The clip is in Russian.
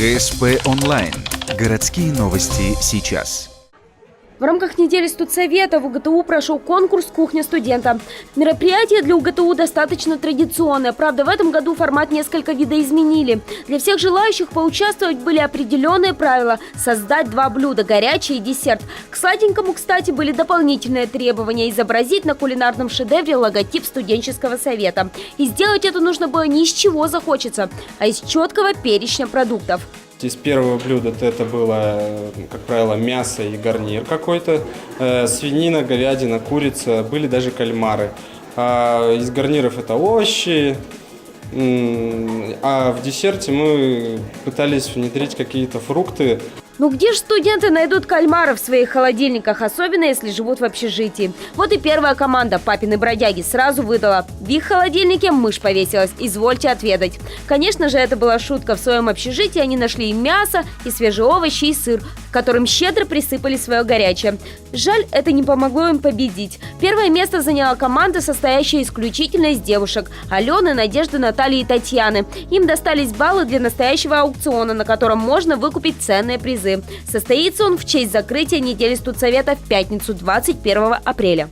ГСП онлайн. Городские новости сейчас. В рамках недели студсовета в УГТУ прошел конкурс «Кухня студента». Мероприятие для УГТУ достаточно традиционное. Правда, в этом году формат несколько видоизменили. Для всех желающих поучаствовать были определенные правила – создать 2 блюда – горячий и десерт. К сладенькому, кстати, были дополнительные требования – изобразить на кулинарном шедевре логотип студенческого совета. И сделать это нужно было не из чего захочется, а из четкого перечня продуктов. Из первого блюда это было, как правило, мясо и гарнир какой-то, свинина, говядина, курица, были даже кальмары. А из гарниров это овощи, а в десерте мы пытались внедрить какие-то фрукты. Ну где же студенты найдут кальмаров в своих холодильниках, особенно если живут в общежитии? Вот и первая команда «Папины бродяги» сразу выдала: в их холодильнике мышь повесилась, извольте отведать. Конечно же, это была шутка. В своем общежитии они нашли и мясо, и свежие овощи, и сыр, которым щедро присыпали свое горячее. Жаль, это не помогло им победить. Первое место заняла команда, состоящая исключительно из девушек – Алены, Надежды, Натальи и Татьяны. Им достались баллы для настоящего аукциона, на котором можно выкупить ценные призы. Состоится он в честь закрытия недели студсовета в пятницу, 21 апреля.